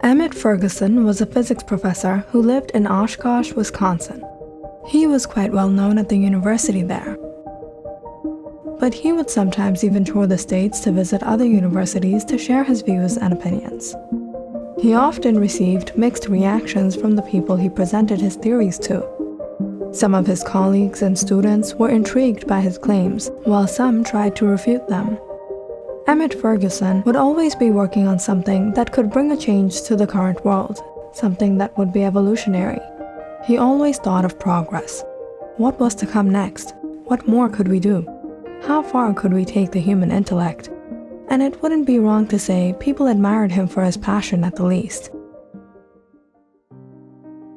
Emmett Ferguson was a physics professor who lived in Oshkosh, Wisconsin. He was quite well known at the university there. But he would sometimes even tour the States to visit other universities to share his views and opinions. He often received mixed reactions from the people he presented his theories to. Some of his colleagues and students were intrigued by his claims, while some tried to refute them. Emmett Ferguson would always be working on something that could bring a change to the current world, something that would be evolutionary. He always thought of progress. What was to come next? What more could we do? How far could we take the human intellect? And it wouldn't be wrong to say people admired him for his passion at the least.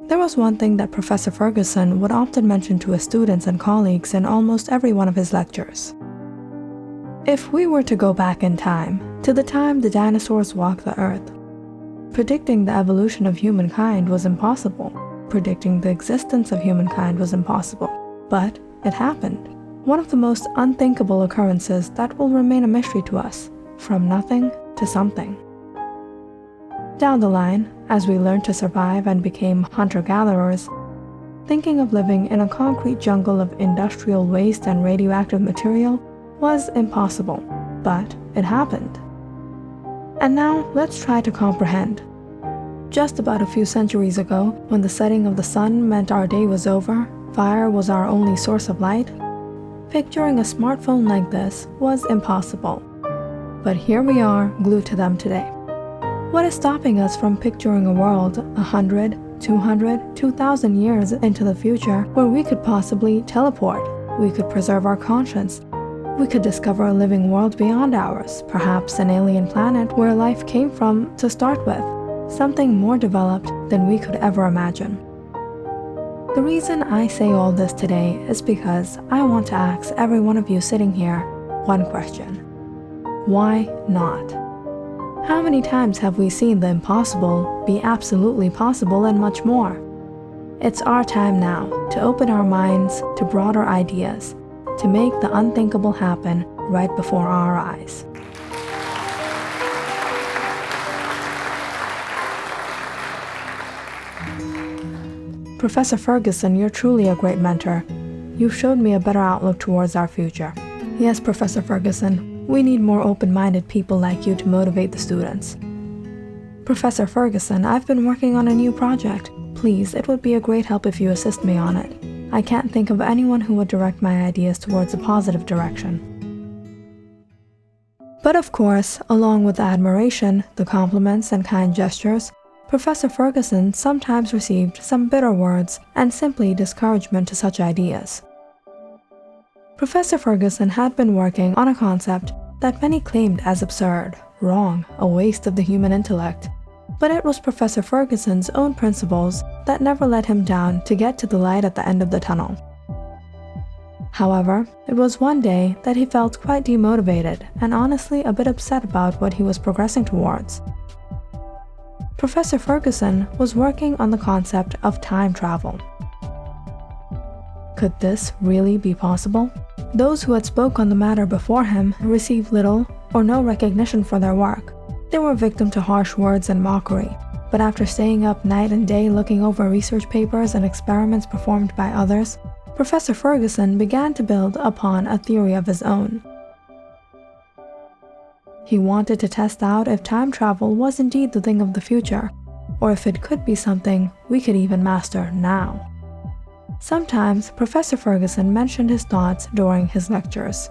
There was one thing that Professor Ferguson would often mention to his students and colleagues in almost every one of his lectures. If we were to go back in time, to the time the dinosaurs walked the earth, predicting the evolution of humankind was impossible. Predicting the existence of humankind was impossible. But it happened. One of the most unthinkable occurrences that will remain a mystery to us, from nothing to something. Down the line, as we learned to survive and became hunter-gatherers, thinking of living in a concrete jungle of industrial waste and radioactive material was impossible, but it happened. And now let's try to comprehend. Just about a few centuries ago, when the setting of the sun meant our day was over, fire was our only source of light, picturing a smartphone like this was impossible. But here we are, glued to them today. What is stopping us from picturing a world 100, 200, 2,000 years into the future where we could possibly teleport, we could preserve our conscience, we could discover a living world beyond ours, perhaps an alien planet where life came from to start with, something more developed than we could ever imagine. The reason I say all this today is because I want to ask every one of you sitting here one question. Why not? How many times have we seen the impossible be absolutely possible and much more? It's our time now to open our minds to broader ideas, to make the unthinkable happen right before our eyes. Professor Ferguson, you're truly a great mentor. You've showed me a better outlook towards our future. Yes, Professor Ferguson, we need more open-minded people like you to motivate the students. Professor Ferguson, I've been working on a new project. Please, it would be a great help if you assist me on it. I can't think of anyone who would direct my ideas towards a positive direction. But of course, along with the admiration, the compliments, and kind gestures, Professor Ferguson sometimes received some bitter words and simply discouragement to such ideas. Professor Ferguson had been working on a concept that many claimed as absurd, wrong, a waste of the human intellect. But it was Professor Ferguson's own principles that never let him down to get to the light at the end of the tunnel. However, it was one day that he felt quite demotivated and honestly a bit upset about what he was progressing towards. Professor Ferguson was working on the concept of time travel. Could this really be possible? Those who had spoke on the matter before him received little or no recognition for their work. They were victim to harsh words and mockery, but after staying up night and day looking over research papers and experiments performed by others, Professor Ferguson began to build upon a theory of his own. He wanted to test out if time travel was indeed the thing of the future, or if it could be something we could even master now. Sometimes Professor Ferguson mentioned his thoughts during his lectures.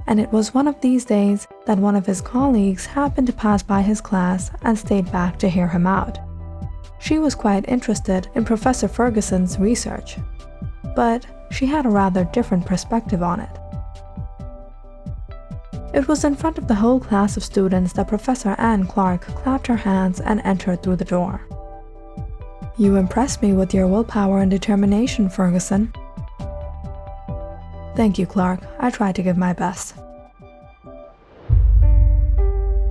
And it was one of these days that one of his colleagues happened to pass by his class and stayed back to hear him out. She was quite interested in Professor Ferguson's research, but she had a rather different perspective on it. It was in front of the whole class of students that Professor Anne Clark clapped her hands and entered through the door. "You impress me with your willpower and determination, Ferguson." "Thank you, Clark. I tried to give my best."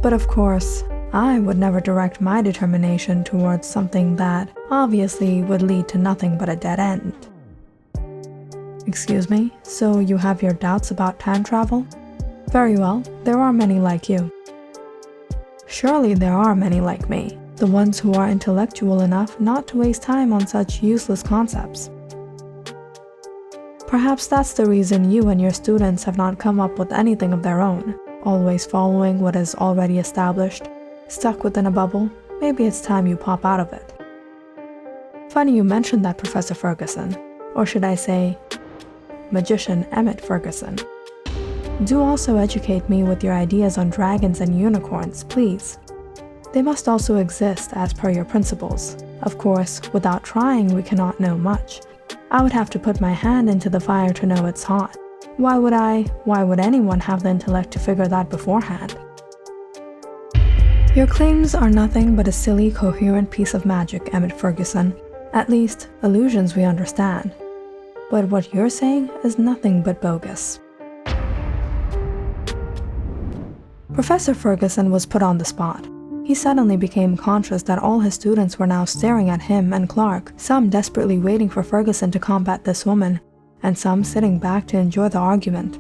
But of course, I would never direct my determination towards something that obviously would lead to nothing but a dead end. "Excuse me, so you have your doubts about time travel? Very well, there are many like you. Surely there are many like me, the ones who are intellectual enough not to waste time on such useless concepts. Perhaps that's the reason you and your students have not come up with anything of their own, always following what is already established, stuck within a bubble. Maybe it's time you pop out of it. Funny you mentioned that, Professor Ferguson, or should I say, Magician Emmett Ferguson. Do also educate me with your ideas on dragons and unicorns, please. They must also exist as per your principles. Of course, without trying, we cannot know much. I would have to put my hand into the fire to know it's hot. Why would anyone have the intellect to figure that beforehand? Your claims are nothing but a silly, coherent piece of magic, Emmett Ferguson. At least, illusions we understand. But what you're saying is nothing but bogus. Professor Ferguson was put on the spot. He suddenly became conscious that all his students were now staring at him and Clark, some desperately waiting for Ferguson to combat this woman, and some sitting back to enjoy the argument.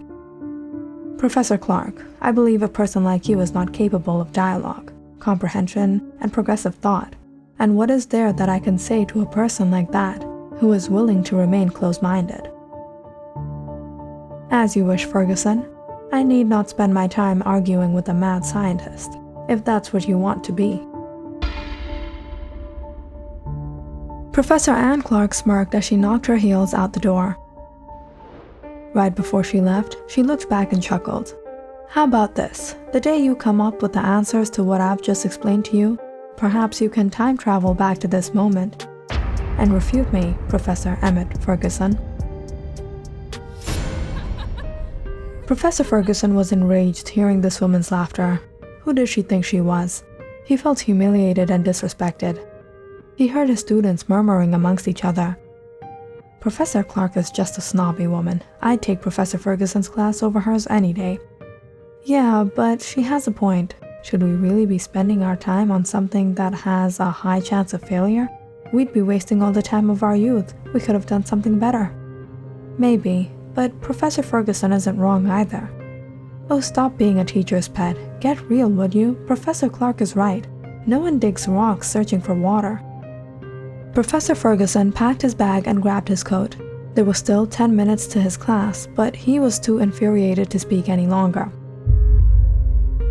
Professor Clark, I believe a person like you is not capable of dialogue, comprehension, and progressive thought. And what is there that I can say to a person like that, who is willing to remain close-minded? As you wish, Ferguson. I need not spend my time arguing with a mad scientist, if that's what you want to be. Professor Anne Clark smirked as she knocked her heels out the door. Right before she left, she looked back and chuckled. How about this? The day you come up with the answers to what I've just explained to you, perhaps you can time travel back to this moment and refute me, Professor Emmett Ferguson. Professor Ferguson was enraged hearing this woman's laughter. Who did she think she was? He felt humiliated and disrespected. He heard his students murmuring amongst each other. Professor Clark is just a snobby woman. I'd take Professor Ferguson's class over hers any day. Yeah, but she has a point. Should we really be spending our time on something that has a high chance of failure? We'd be wasting all the time of our youth. We could have done something better. Maybe, but Professor Ferguson isn't wrong either. Oh, stop being a teacher's pet. Get real, would you? Professor Clark is right. No one digs rocks searching for water. Professor Ferguson packed his bag and grabbed his coat. There was still 10 minutes to his class, but he was too infuriated to speak any longer.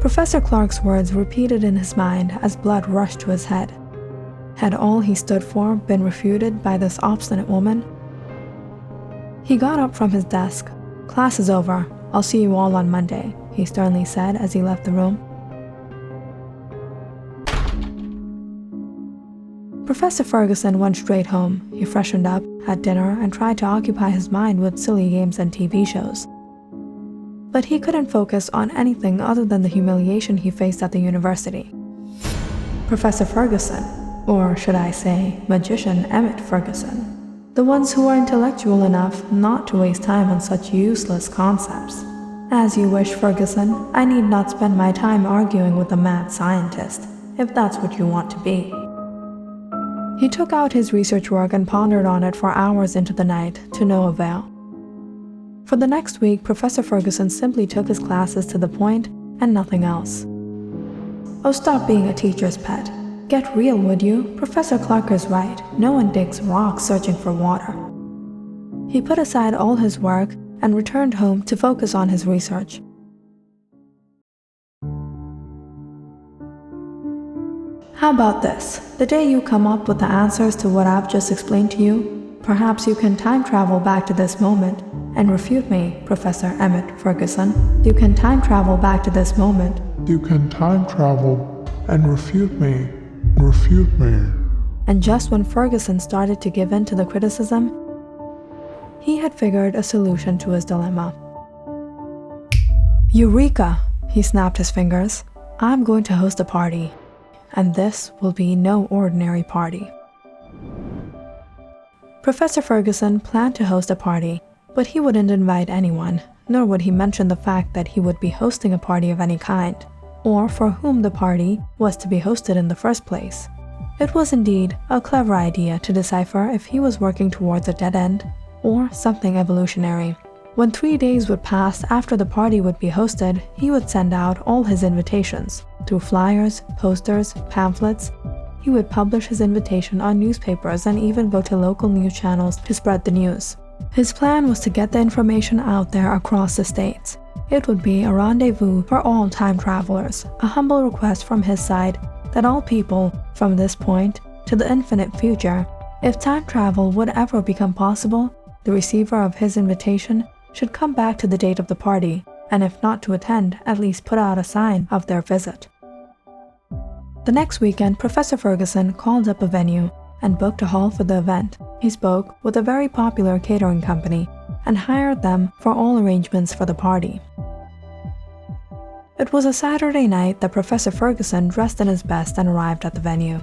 Professor Clark's words repeated in his mind as blood rushed to his head. Had all he stood for been refuted by this obstinate woman? He got up from his desk. Class is over. I'll see you all on Monday, he sternly said as he left the room. Professor Ferguson went straight home. He freshened up, had dinner, and tried to occupy his mind with silly games and TV shows. But he couldn't focus on anything other than the humiliation he faced at the university. Professor Ferguson, or should I say, Magician Emmett Ferguson. The ones who are intellectual enough not to waste time on such useless concepts. As you wish, Ferguson. I need not spend my time arguing with a mad scientist, if that's what you want to be. He took out his research work and pondered on it for hours into the night, to no avail. For the next week, Professor Ferguson simply took his classes to the point and nothing else. Oh, stop being a teacher's pet. Get real, would you? Professor Clark is right. No one digs rocks searching for water. He put aside all his work and returned home to focus on his research. How about this? The day you come up with the answers to what I've just explained to you, perhaps you can time travel back to this moment and refute me, Professor Emmett Ferguson. You can time travel back to this moment. You can time travel and refute me. Refute me. And just when Ferguson started to give in to the criticism, he had figured a solution to his dilemma. Eureka! He snapped his fingers. I'm going to host a party. And this will be no ordinary party. Professor Ferguson planned to host a party, but he wouldn't invite anyone, nor would he mention the fact that he would be hosting a party of any kind, or for whom the party was to be hosted in the first place. It was indeed a clever idea to decipher if he was working towards a dead end or something evolutionary. When 3 days would pass after the party would be hosted, he would send out all his invitations, Through flyers, posters, pamphlets, he would publish his invitation on newspapers and even go to local news channels to spread the news. His plan was to get the information out there across the states. It would be a rendezvous for all time travelers, a humble request from his side that all people, from this point to the infinite future, if time travel would ever become possible, the receiver of his invitation should come back to the date of the party, and if not to attend, at least put out a sign of their visit. The next weekend, Professor Ferguson called up a venue and booked a hall for the event. He spoke with a very popular catering company and hired them for all arrangements for the party. It was a Saturday night that Professor Ferguson dressed in his best and arrived at the venue.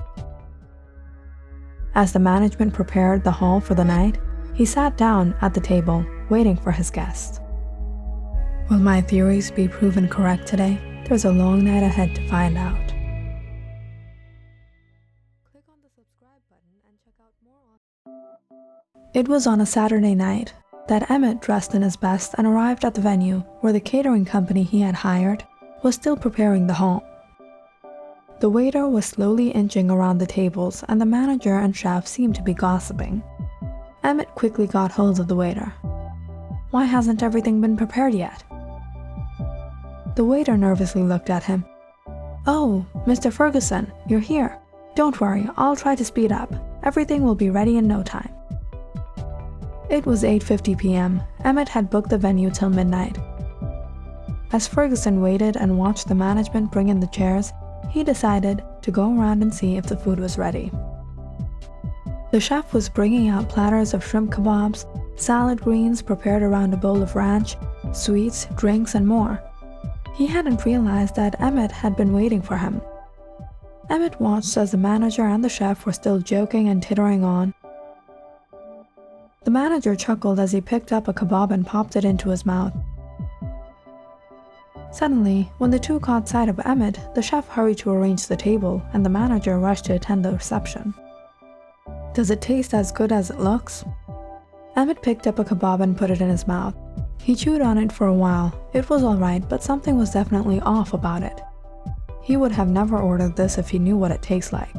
As the management prepared the hall for the night, he sat down at the table, waiting for his guests. Will my theories be proven correct today? There's a long night ahead to find out. Click on the subscribe button and check out more. It was on a Saturday night that Emmett dressed in his best and arrived at the venue where the catering company he had hired was still preparing the hall. The waiter was slowly inching around the tables and the manager and chef seemed to be gossiping. Emmett quickly got hold of the waiter. Why hasn't everything been prepared yet? The waiter nervously looked at him. Oh, Mr. Ferguson, you're here. Don't worry, I'll try to speed up. Everything will be ready in no time. It was 8:50 p.m. Emmett had booked the venue till midnight. As Ferguson waited and watched the management bring in the chairs, he decided to go around and see if the food was ready. The chef was bringing out platters of shrimp kebabs, salad greens prepared around a bowl of ranch, sweets, drinks, and more. He hadn't realized that Emmett had been waiting for him. Emmett watched as the manager and the chef were still joking and tittering on. The manager chuckled as he picked up a kebab and popped it into his mouth. Suddenly, when the two caught sight of Emmett, the chef hurried to arrange the table and the manager rushed to attend the reception. Does it taste as good as it looks? Emmett picked up a kebab and put it in his mouth. He chewed on it for a while. It was alright, but something was definitely off about it. He would have never ordered this if he knew what it tastes like.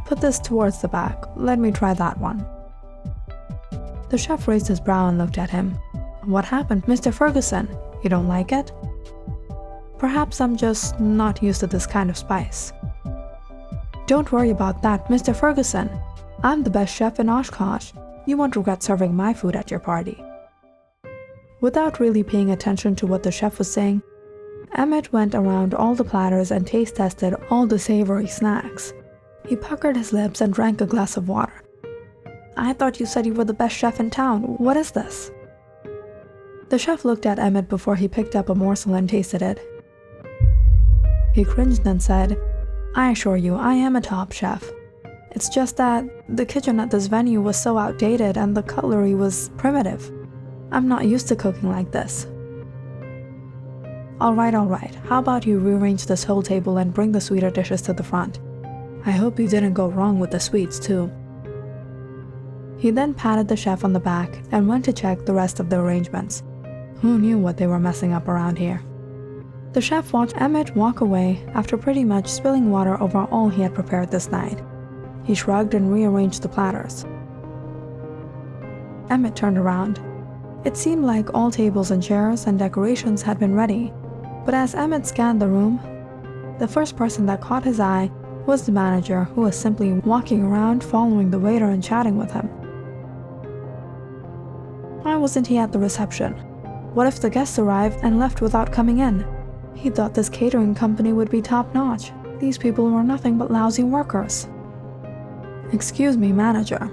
Put this towards the back. Let me try that one. The chef raised his brow and looked at him. What happened, Mr. Ferguson? You don't like it? Perhaps I'm just not used to this kind of spice. Don't worry about that, Mr. Ferguson. I'm the best chef in Oshkosh. You won't regret serving my food at your party. Without really paying attention to what the chef was saying, Emmett went around all the platters and taste tested all the savory snacks. He puckered his lips and drank a glass of water. I thought you said you were the best chef in town. What is this? The chef looked at Emmett before he picked up a morsel and tasted it. He cringed and said, I assure you, I am a top chef. It's just that the kitchen at this venue was so outdated and the cutlery was primitive. I'm not used to cooking like this. Alright. How about you rearrange this whole table and bring the sweeter dishes to the front? I hope you didn't go wrong with the sweets too. He then patted the chef on the back and went to check the rest of the arrangements. Who knew what they were messing up around here? The chef watched Emmett walk away after pretty much spilling water over all he had prepared this night. He shrugged and rearranged the platters. Emmett turned around. It seemed like all tables and chairs and decorations had been ready, but as Emmett scanned the room, the first person that caught his eye was the manager, who was simply walking around following the waiter and chatting with him. Why wasn't he at the reception? What if the guests arrived and left without coming in? He thought this catering company would be top-notch. These people were nothing but lousy workers. Excuse me, manager.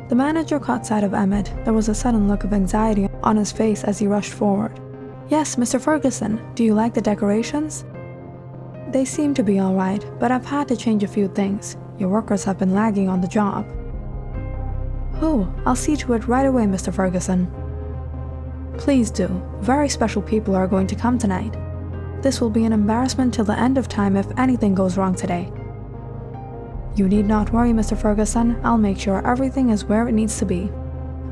The manager caught sight of Emmett. There was a sudden look of anxiety on his face as he rushed forward. Yes, Mr. Ferguson, do you like the decorations? They seem to be alright, but I've had to change a few things. Your workers have been lagging on the job. Oh, I'll see to it right away, Mr. Ferguson. Please do. Very special people are going to come tonight. This will be an embarrassment till the end of time if anything goes wrong today. You need not worry, Mr. Ferguson. I'll make sure everything is where it needs to be.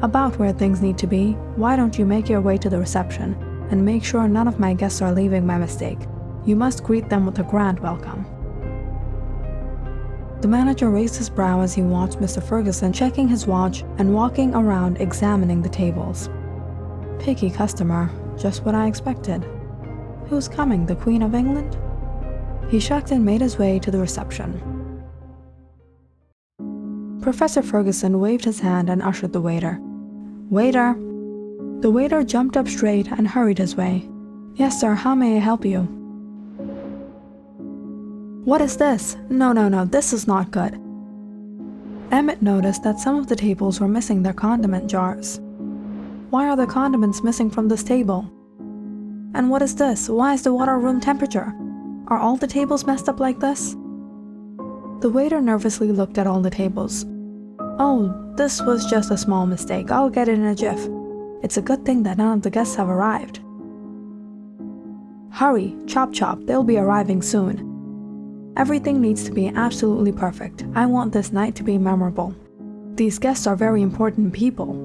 About where things need to be, why don't you make your way to the reception? and make sure none of my guests are leaving by mistake. You must greet them with a grand welcome." The manager raised his brow as he watched Mr. Ferguson checking his watch and walking around examining the tables. Picky customer, just what I expected. Who's coming, the Queen of England? He shrugged and made his way to the reception. Professor Ferguson waved his hand and ushered the waiter. "Waiter!" The waiter jumped up straight and hurried his way. "Yes, sir, how may I help you?" "What is this? No, this is not good." Emmett noticed that some of the tables were missing their condiment jars. "Why are the condiments missing from this table? And what is this? Why is the water room temperature? Are all the tables messed up like this?" The waiter nervously looked at all the tables. "Oh, this was just a small mistake. I'll get it in a jiff. It's a good thing that none of the guests have arrived." "Hurry, chop, they'll be arriving soon. Everything needs to be absolutely perfect. I want this night to be memorable. These guests are very important people."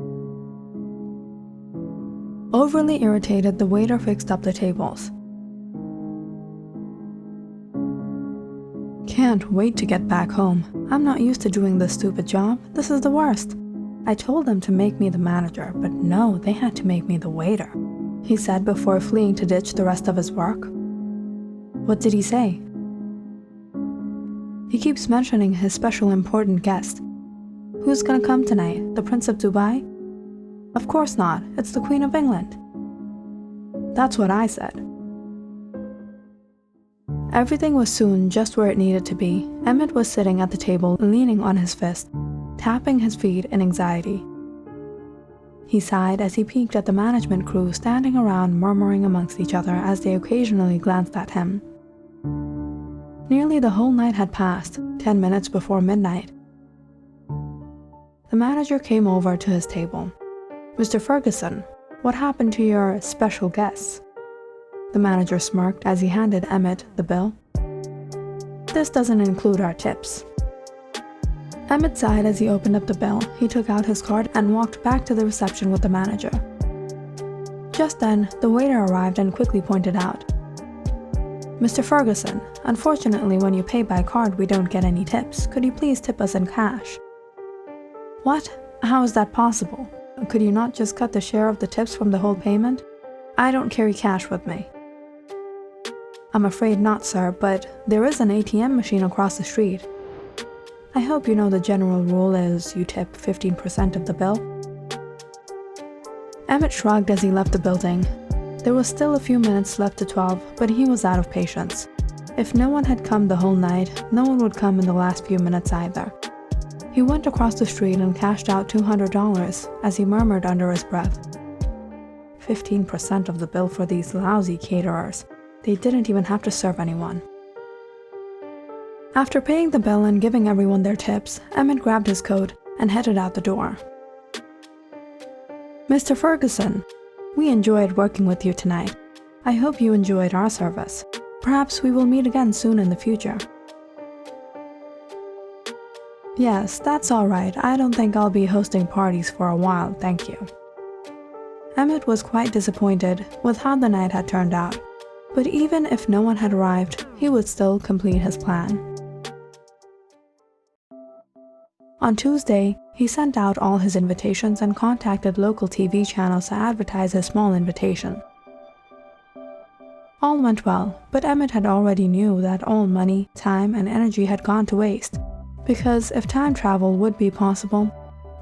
Overly irritated, the waiter fixed up the tables. "Can't wait to get back home. I'm not used to doing this stupid job. This is the worst. I told them to make me the manager, but no, they had to make me the waiter," he said before fleeing to ditch the rest of his work. "What did he say?" "He keeps mentioning his special important guest. Who's gonna come tonight? The Prince of Dubai?" "Of course not. It's the Queen of England." "That's what I said." Everything was soon just where it needed to be. Emmett was sitting at the table, leaning on his fist, tapping his feet in anxiety. He sighed as he peeked at the management crew standing around murmuring amongst each other as they occasionally glanced at him. Nearly the whole night had passed, 10 minutes before midnight. The manager came over to his table. "Mr. Ferguson, what happened to your special guests?" The manager smirked as he handed Emmett the bill. "This doesn't include our tips." Emmett sighed as he opened up the bill. He took out his card and walked back to the reception with the manager. Just then, the waiter arrived and quickly pointed out, "Mr. Ferguson, unfortunately when you pay by card we don't get any tips. Could you please tip us in cash?" "What? How is that possible? Could you not just cut the share of the tips from the whole payment?" "I don't carry cash with me." "I'm afraid not, sir, but there is an ATM machine across the street. I hope you know the general rule is you tip 15% of the bill." Emmett shrugged as he left the building. There was still a few minutes left to 12, but he was out of patience. If no one had come the whole night, no one would come in the last few minutes either. He went across the street and cashed out $200 as he murmured under his breath, 15% of the bill for these lousy caterers. They didn't even have to serve anyone. After paying the bill and giving everyone their tips, Emmett grabbed his coat and headed out the door. "Mr. Ferguson, we enjoyed working with you tonight. I hope you enjoyed our service. Perhaps we will meet again soon in the future." "Yes, that's all right. I don't think I'll be hosting parties for a while, thank you." Emmett was quite disappointed with how the night had turned out, but even if no one had arrived, he would still complete his plan. On Tuesday, he sent out all his invitations and contacted local TV channels to advertise his small invitation. All went well, but Emmett had already knew that all money, time, and energy had gone to waste, because if time travel would be possible,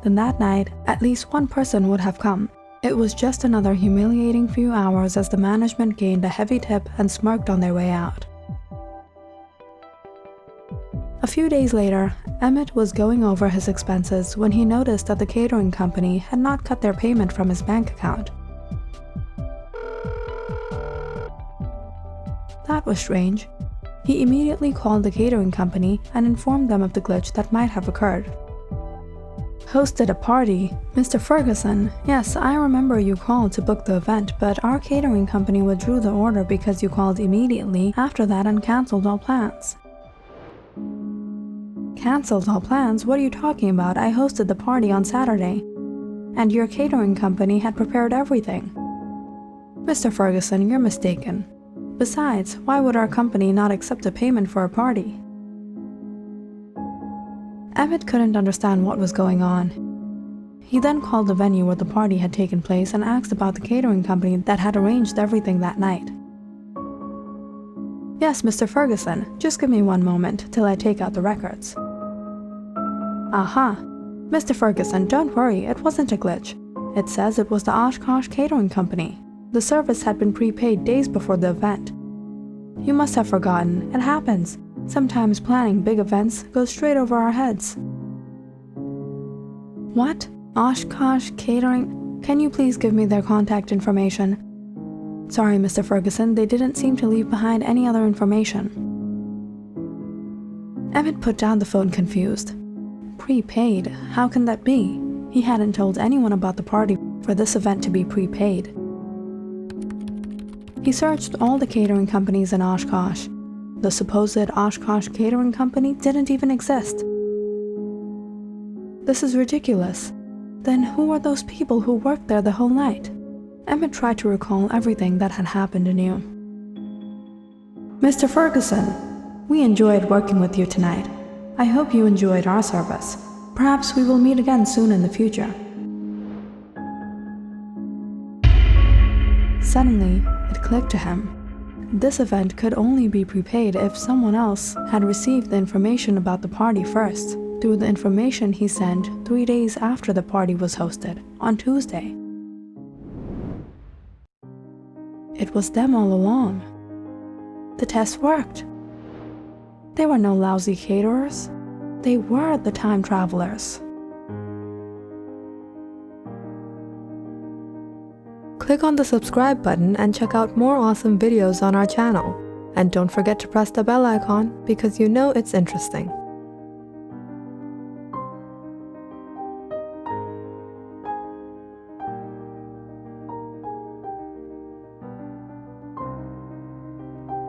then that night at least one person would have come. It was just another humiliating few hours as the management gained a heavy tip and smirked on their way out. A few days later, Emmett was going over his expenses when he noticed that the catering company had not cut their payment from his bank account. That was strange. He immediately called the catering company and informed them of the glitch that might have occurred. "Hosted a party? Mr. Ferguson, yes, I remember you called to book the event, but our catering company withdrew the order because you called immediately after that and cancelled all plans." "Cancelled all plans? What are you talking about? I hosted the party on Saturday, and your catering company had prepared everything." Mr. Ferguson, you're mistaken. Besides, why would our company not accept a payment for a party? Emmett couldn't understand what was going on. He then called the venue where the party had taken place and asked about the catering company that had arranged everything that night. Yes, Mr. Ferguson, just give me one moment till I take out the records. Aha! Mr. Ferguson, don't worry, it wasn't a glitch. It says it was the Oshkosh Catering Company. The service had been prepaid days before the event. You must have forgotten, it happens. Sometimes planning big events goes straight over our heads. What? Oshkosh Catering? Can you please give me their contact information? Sorry, Mr. Ferguson, they didn't seem to leave behind any other information. Emmett put down the phone confused. Prepaid? How can that be? He hadn't told anyone about the party for this event to be prepaid. He searched all the catering companies in Oshkosh. The supposed Oshkosh Catering Company didn't even exist. This is ridiculous. Then who were those people who worked there the whole night? Emmett tried to recall everything that had happened anew. Mr. Ferguson, we enjoyed working with you tonight. I hope you enjoyed our service. Perhaps we will meet again soon in the future. Suddenly, it clicked to him. This event could only be prepaid if someone else had received the information about the party first, through the information he sent 3 days after the party was hosted, on Tuesday. It was them all along. The test worked. They were no lousy caterers. They were the time travelers. Click on the subscribe button and check out more awesome videos on our channel. And don't forget to press the bell icon because you know it's interesting.